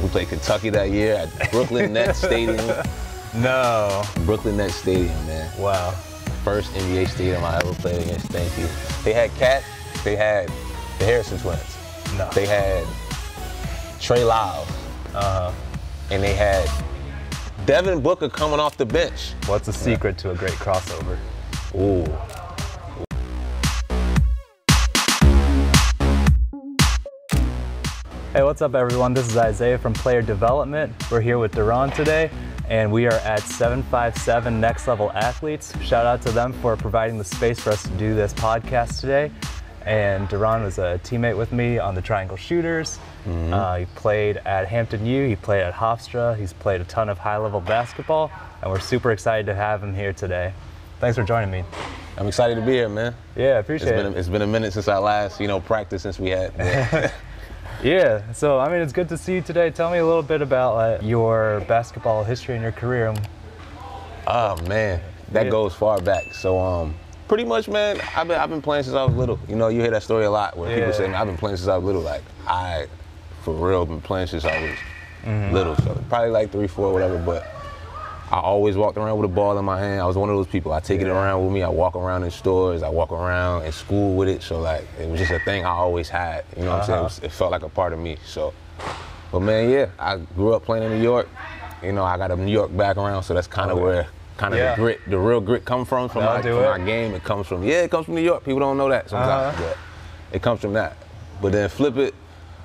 We played Kentucky that year at Brooklyn Nets Stadium. No. Brooklyn Nets Stadium, man. Wow. First NBA stadium I ever played against. Thank you. They had Cat. They had the Harrison twins. No. They had Trey Lyles. And they had Devin Booker coming off the bench. What's the secret to a great crossover? Ooh. Hey, what's up everyone? This is Isaiah from Player Development. We're here with Deron today, and we are at 757 Next Level Athletes. Shout out to them for providing the space for us to do this podcast today. And Deron was a teammate with me on the Triangle Shooters. He played at Hampton U, he played at Hofstra, he's played a ton of high-level basketball, and we're super excited to have him here today. Thanks for joining me. I'm excited to be here, man. Yeah, appreciate it. It's been a minute since I last, practiced since we had. Yeah, so I mean, it's good to see you today. Tell me a little bit about your basketball history and your career. Oh man, that goes far back. So pretty much, man, I've been playing since I was little. You hear that story a lot where people say, I've been playing since I was little. Like I, for real, been playing since I was little. So probably like 3, 4, whatever. But I always walked around with a ball in my hand. I was one of those people. I take it around with me. I walk around in stores. I walk around in school with it. So like, it was just a thing I always had. You know what I'm saying? It felt like a part of me. So, but man, yeah, I grew up playing in New York. I got a New York background, so that's kind of where the real grit comes from my game. It comes from New York. People don't know that sometimes, but it comes from that. But then flip it,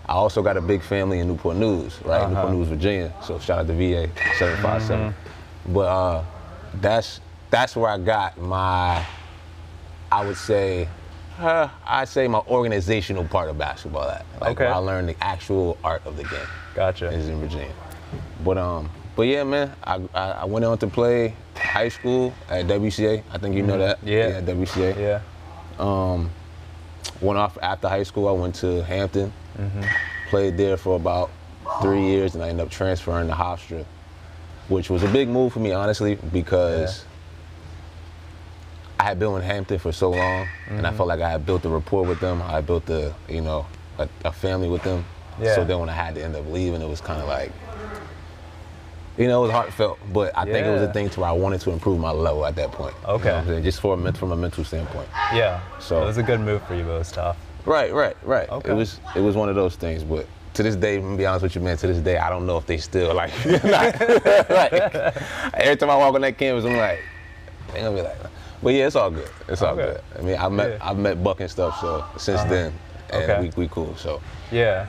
I also got a big family in Newport News, right? Newport News, Virginia. So shout out to VA 757. But that's where I got my, I'd say my organizational part of basketball at. Like where I learned the actual art of the game. Gotcha. Is in Virginia. But yeah, man, I went on to play high school at WCA. I think you know that. Yeah, WCA. Yeah. Went off after high school. I went to Hampton. Played there for about 3 years, and I ended up transferring to Hofstra, which was a big move for me, honestly, because I had been in Hampton for so long, and I felt like I had built a rapport with them. I built a family with them. So then when I had to end up leaving, it was kind of like, it was heartfelt, but I think it was a thing to where I wanted to improve my level at that point. Okay. You know what I'm saying? Just from a mental standpoint. Yeah. So it was a good move for you, but it was tough. Right. Okay. It was one of those things, but to this day, I'm gonna be honest with you, man, to this day, I don't know if they still like, every time I walk on that campus, I'm like, they're gonna be like, but yeah, it's all good. It's all good. I mean, I've met Buck and stuff, so since then, and we cool, so. Yeah.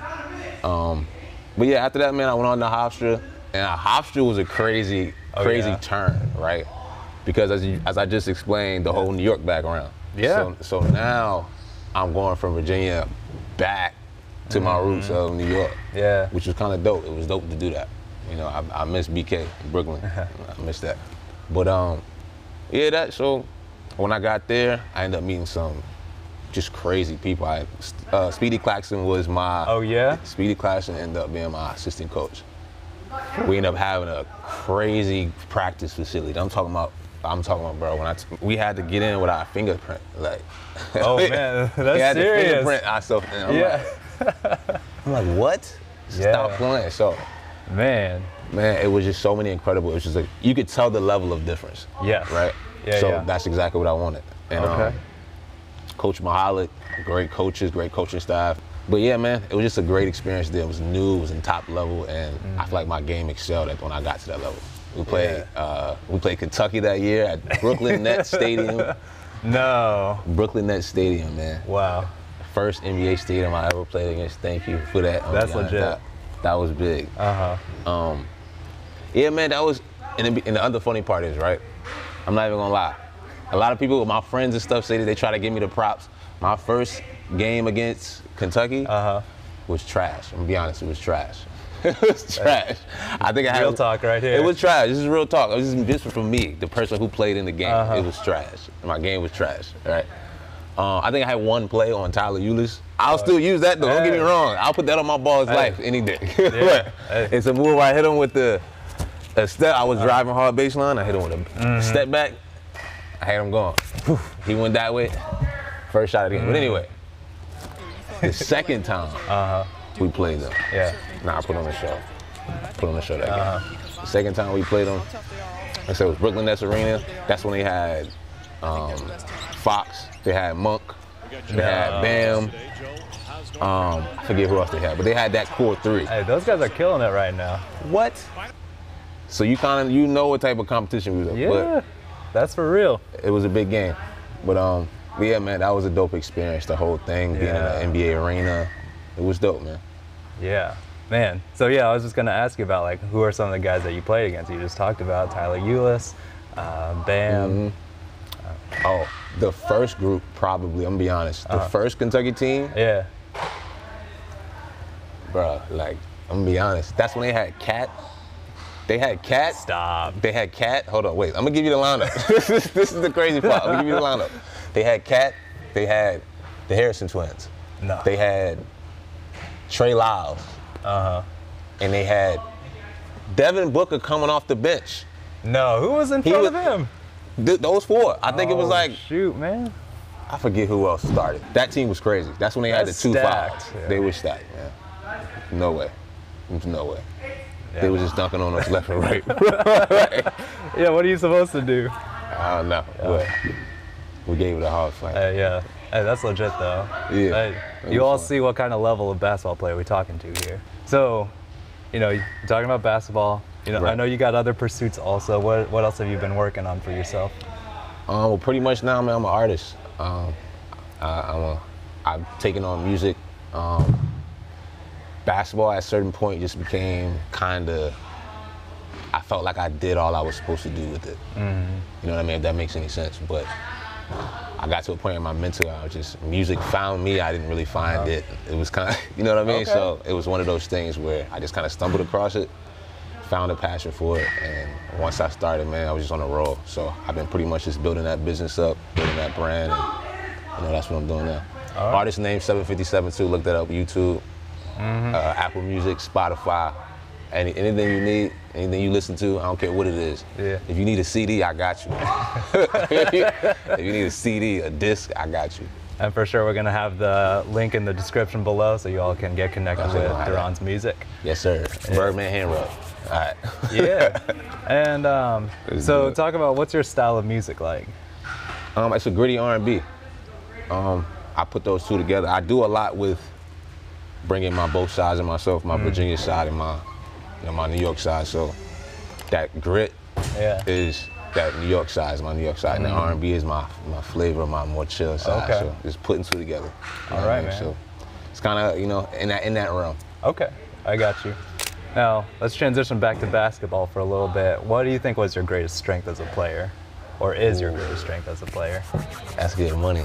But yeah, after that, man, I went on to Hofstra, and Hofstra was a crazy turn, right? Because as I just explained, the whole New York background. Yeah. So now I'm going from Virginia back to my roots of New York. Yeah. Which was kind of dope. It was dope to do that. I miss BK, Brooklyn. I miss that. But so when I got there, I ended up meeting some just crazy people. Speedy Claxton was my. Oh yeah. Speedy Claxton ended up being my assistant coach. We ended up having a crazy practice facility. I'm talking about, bro. We had to get in with our fingerprint, like. Oh man, that's we had serious. To fingerprint ourselves in. I'm like, what? Stop playing. So, man, it was just so many incredible. It was just like you could tell the level of difference. Yeah. Right. Yeah. So that's exactly what I wanted. And Coach Mahalik, great coaches, great coaching staff. But yeah, man, it was just a great experience there. It was new, it was in top level, and I feel like my game excelled when I got to that level. We played Kentucky that year at Brooklyn Nets Stadium. No. Brooklyn Nets Stadium, man. Wow. First NBA stadium I ever played against. Thank you for that. That's legit. That was big. Yeah, man, that was, and the other funny part is, right, I'm not even gonna lie. A lot of people, my friends and stuff, say that they try to give me the props. My first game against Kentucky was trash. I'm gonna be honest, it was trash. It was trash. I think I had real talk right here. It was trash. This is real talk. This is from me, the person who played in the game. It was trash. My game was trash. All right. I think I had one play on Tyler Ulis. I'll still use that though. Don't get me wrong. I'll put that on my ball's life any day. It's a move where I hit him with the step. I was driving hard baseline. I hit him with a step back. I had him going. He went that way. First shot of the game. But anyway, the second time we played them. Now I put on the show. put on the show that game. The second time we played them, I said it was Brooklyn Nets Arena. That's when they had Fox, they had Monk, they had Bam. I forget who else they had, but they had that core three. Hey, those guys are killing it right now. What? So you know what type of competition we was up. Yeah, but that's for real. it was a big game. But yeah, man, that was a dope experience. The whole thing, being in the NBA arena, it was dope, man. Yeah, man. So yeah, I was just gonna ask you about like who are some of the guys that you played against. You just talked about Tyler Ulis, Bam. Oh, the first group probably. I'm gonna be honest. The first Kentucky team. Yeah. Bro, like I'm gonna be honest. That's when they had Cat. They had Cat. Stop. They had Cat. Hold on, wait. I'm gonna give you the lineup. this is the crazy part. I'm gonna give you the lineup. They had Cat. They had the Harrison twins. No. They had Trey Lyles. And they had Devin Booker coming off the bench. No, who was in front of him? Those four. I think it was like, shoot, man. I forget who else started. That team was crazy. That's when they had the two stacked. fouls. Yeah. They were stacked, man. No way. There's no way. Yeah. They was just dunking on us left and right. Yeah, what are you supposed to do? I don't know. But we gave it a hard fight. Yeah. Hey, that's legit though. Yeah. Hey, you all see what kind of level of basketball player we're talking to here. So, you know, you're talking about basketball. You know, Right. I know you got other pursuits also. What else have you been working on for yourself? Well, pretty much now, man, I'm an artist. I've taken on music. Basketball at a certain point just became I felt like I did all I was supposed to do with it. You know what I mean, if that makes any sense. But I got to a point in my mental, music found me, I didn't really find it. It was kind of, you know what I mean? Okay. So it was one of those things where I just kind of stumbled across it, found a passion for it, and once I started, man, I was just on a roll. So I've been pretty much just building that business up, building that brand, and that's what I'm doing now. All right. Artist name 757 look that up, YouTube, Apple Music, Spotify, anything you need, anything you listen to, I don't care what it is. Yeah. If you need a CD, I got you. If you need a CD, a disc, I got you. And for sure, we're gonna have the link in the description below so you all can get connected with Deron's music. Yes, sir. Birdman hand rub. All right. Yeah. And so good. talk about what's your style of music like? It's a gritty R&B. I put those two together. I do a lot with bringing my both sides of myself, my Virginia side and my New York side. So that grit is that New York side is my New York side, and the R&B is my flavor, my more chill side. Okay. So just putting two together. All right, man. So it's kind of in that realm. Okay, I got you. Now let's transition back to basketball for a little bit. What do you think was your greatest strength as a player, or is your greatest strength as a player? That's good money.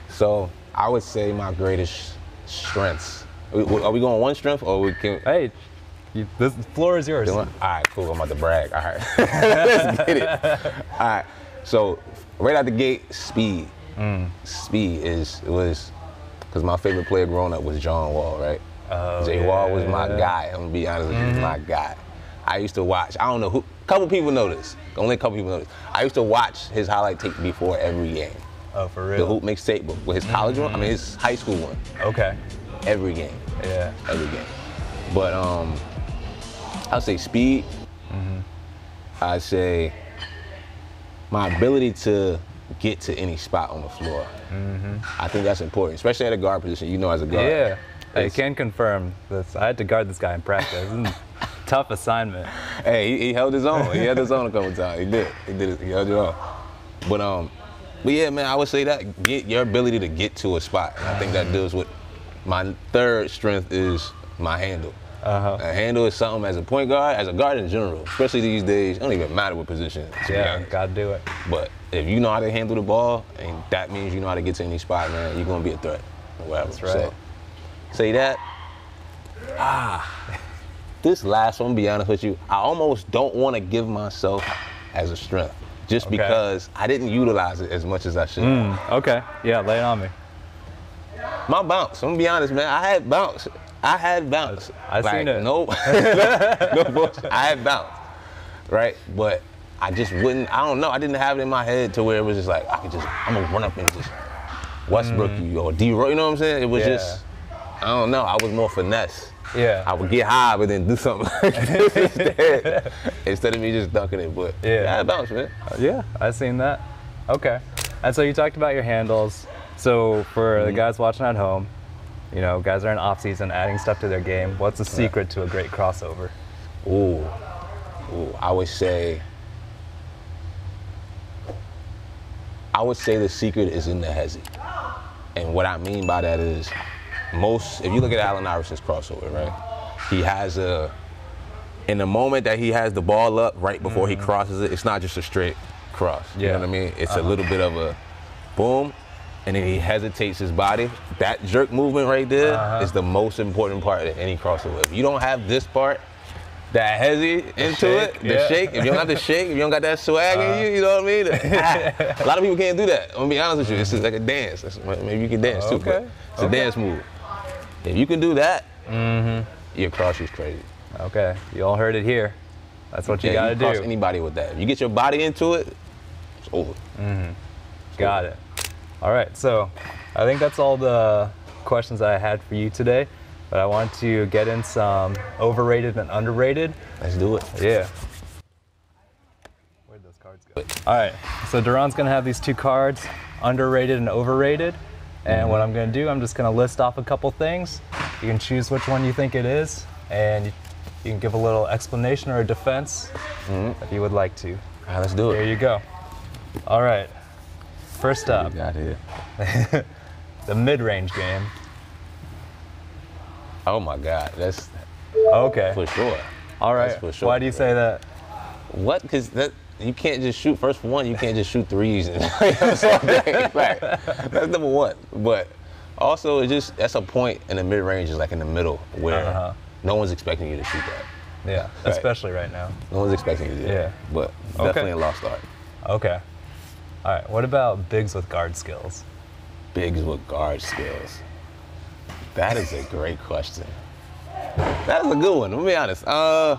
So I would say my greatest strengths. Are we going one strength or we can? Hey, this floor is yours. All right, cool. I'm about to brag. All right, let's get it. All right. So right out the gate, speed. Speed was because my favorite player growing up was John Wall, right? Jay Wall was my guy. I'm gonna be honest with you, my guy. I used to watch. I don't know who. A couple people know this. Only a couple people know this. I used to watch his highlight tape before every game. Oh, for The real? Hoop mixtape book with his college one. I mean his high school one. Okay. Every game. Yeah. Every game. But I'd say speed. I'd say my ability to get to any spot on the floor. I think that's important, especially at a guard position. You know, as a guard. Yeah. I can confirm this. I had to guard this guy in practice. Tough assignment. Hey, he held his own. He held his own a couple times. He did. He held it on. But yeah, man, I would say that get your ability to get to a spot. And I think that deals with my third strength is my handle. A handle is something as a point guard, as a guard in general, especially these days. It don't even matter what position. Yeah, gotta do it. But if you know how to handle the ball, and that means you know how to get to any spot, man, you're gonna be a threat or whatever. That's right. So, say that. This last one, be honest with you, I almost don't want to give myself as a strength, just because I didn't utilize it as much as I should. Okay. Yeah, lay it on me. My bounce. I'm gonna be honest, man. I had bounce. I seen it. No, no bullshit. I had bounce, right? But I just wouldn't. I don't know. I didn't have it in my head to where it was just like I'm gonna run up and just Westbrook you or D-Roy. You know what I'm saying? It was just I don't know. I was more finesse. Yeah. I would get high, but then do something like this instead of me just ducking it. But yeah, it bounced, man. Yeah, I've seen that. Okay. And so you talked about your handles. So for the guys watching at home, you know, guys are in off season, adding stuff to their game. What's the secret to a great crossover? Ooh, I would say the secret is in the hezzy. And what I mean by that is if you look at Allen Iverson's crossover, right? He has in the moment that he has the ball up right before he crosses it, it's not just a straight cross. You know what I mean? It's a little bit of a boom, and then he hesitates his body. That jerk movement right there is the most important part of any crossover. If you don't have this part, that hezzy into the shake, if you don't have the shake, if you don't got that swag in you, you know what I mean? A lot of people can't do that. I'm gonna be honest with you. It's just like a dance. Maybe you can dance too, but it's a dance move. If you can do that, your cross is crazy. Okay, you all heard it here. That's what you gotta do. Cross anybody with that. If you get your body into it, it's over. Got it. All right, so I think that's all the questions I had for you today. But I want to get in some overrated and underrated. Let's do it. Yeah. Where'd those cards go? All right, so Deron's gonna have these two cards, underrated and overrated. And what I'm gonna do, I'm just gonna list off a couple things. You can choose which one you think it is, and you can give a little explanation or a defense if you would like to. All right, let's do it. Here you go. All right, first up. What we got here? The mid-range game. Oh my God, that's Okay. for sure. All right. That's for sure. Why do you say that? What? Because you can't just shoot. First for one, you can't just shoot threes. That's number one. But also, that's a point in the mid range, is like in the middle, where no one's expecting you to shoot that. Yeah, especially right now. No one's expecting you to do that. Yeah. But definitely a lost art. Okay. All right. What about bigs with guard skills? Bigs with guard skills. That is a great question. That is a good one. Let me be honest. Are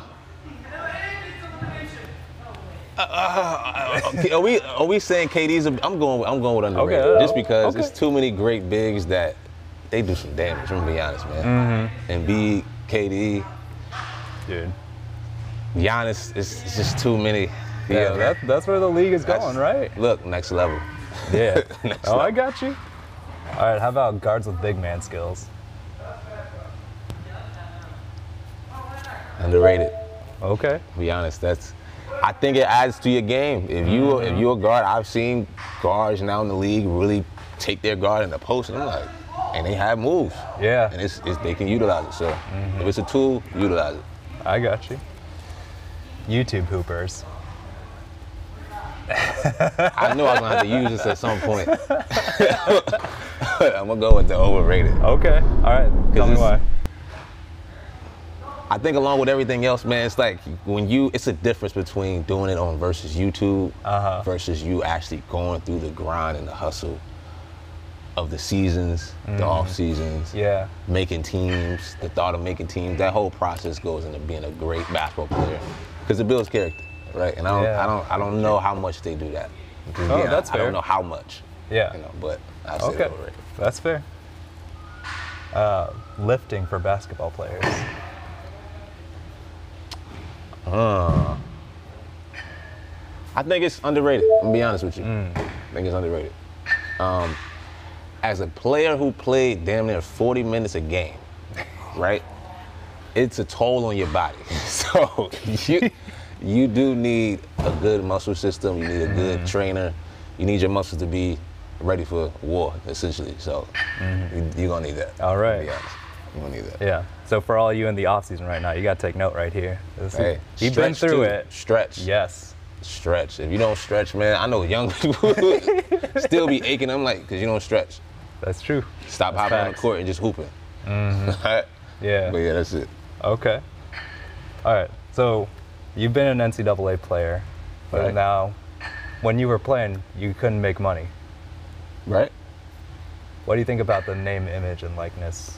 we saying KD's? I'm going with underrated, just because it's too many great bigs that they do some damage. I'm gonna be honest, man. And KD, dude, Giannis, it's just too many. Yeah, that's where the league is going, right? Look, next level. Yeah. Next level. I got you. All right. How about guards with big man skills? Underrated. Okay. To be honest, I think it adds to your game. If you're a guard, I've seen guards now in the league really take their guard in the post, and I'm like, and they have moves. Yeah. And they can utilize it. So if it's a tool, utilize it. I got you. YouTube hoopers. I knew I was gonna have to use this at some point. I'm gonna go with the overrated. Okay. All right. Tell me why. I think along with everything else, man, it's like it's a difference between doing it on versus YouTube versus you actually going through the grind and the hustle of the seasons, the off seasons, making teams, the thought of making teams. That whole process goes into being a great basketball player because it builds character, right? And I don't know how much they do that. That's fair. I don't know how much. Yeah. But I say overrated. That's fair. Lifting for basketball players. I think it's underrated. I'm gonna be honest with you. I think it's underrated. As a player who played damn near 40 minutes a game, right? It's a toll on your body. So you do need a good muscle system. You need a good trainer. You need your muscles to be ready for war, essentially. So you're gonna need that. All right. To be honest. You're gonna need that. Yeah. So for all you in the off season right now, you gotta take note right here. Hey, you've been through it. Stretch. Yes. Stretch. If you don't stretch, man, I know young people still be aching. I'm like, because you don't stretch. That's true. Stop hopping on the court and just hooping. Right? Yeah. But yeah, that's it. Okay. All right. So you've been an NCAA player, but now when you were playing, you couldn't make money. Right. What do you think about the name, image, and likeness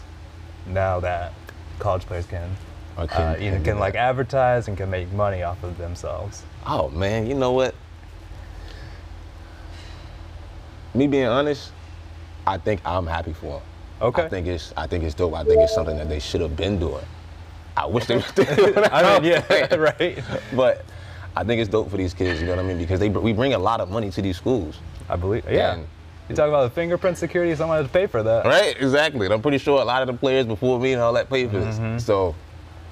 now that college players can like advertise and can make money off of themselves? Oh man, you know what? Me being honest, I think I'm happy for him. Okay. I think it's dope. I think it's something that they should have been doing. I wish they were doing it. I mean, yeah, right. But I think it's dope for these kids, you know what I mean? Because we bring a lot of money to these schools. I believe, yeah. And you talk about the fingerprint security, someone had to pay for that. Right, exactly. And I'm pretty sure a lot of the players before me and all that pay for this. So,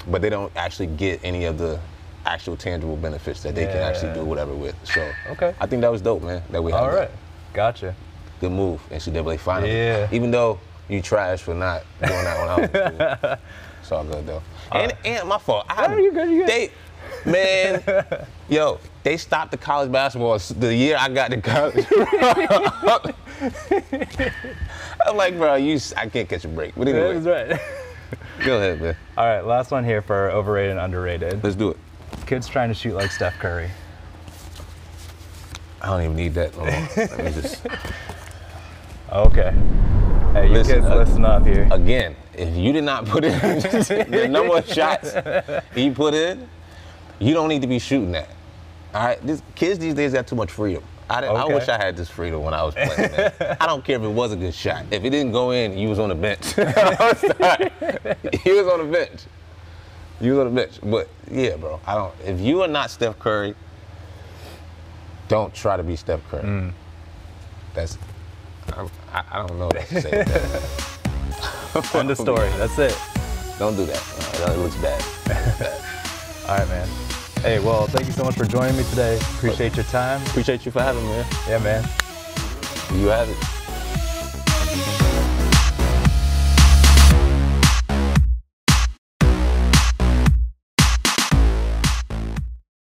but they don't actually get any of the actual tangible benefits that they can actually do whatever with. So, okay. I think that was dope, man, that we had All right, that. gotcha. Good move, NCAA finals. Yeah. Even though you trash for not doing that when I was in school. It's all good, though. And my fault. You good. Man, yo, they stopped the college basketball the year I got to college. I'm like, bro, I can't catch a break. But anyway. That's right. Go ahead, man. All right, last one here for overrated and underrated. Let's do it. Kids trying to shoot like Steph Curry. I don't even need that no more. Let me just... Okay. Hey, you kids, listen up here. Again, if you did not put in the number of shots you put in, you don't need to be shooting that. All right? Kids these days have too much freedom. I wish I had this freedom when I was playing, man. I don't care if it was a good shot. If it didn't go in, you was on the bench. He was on the bench. You was on the bench. But yeah, bro, if you are not Steph Curry, don't try to be Steph Curry. I don't know what to say. End of story. That's it. Don't do that. It looks bad. All right, man. Hey, well, thank you so much for joining me today. Appreciate your time. Appreciate you for having me, man. Yeah, man. You have it.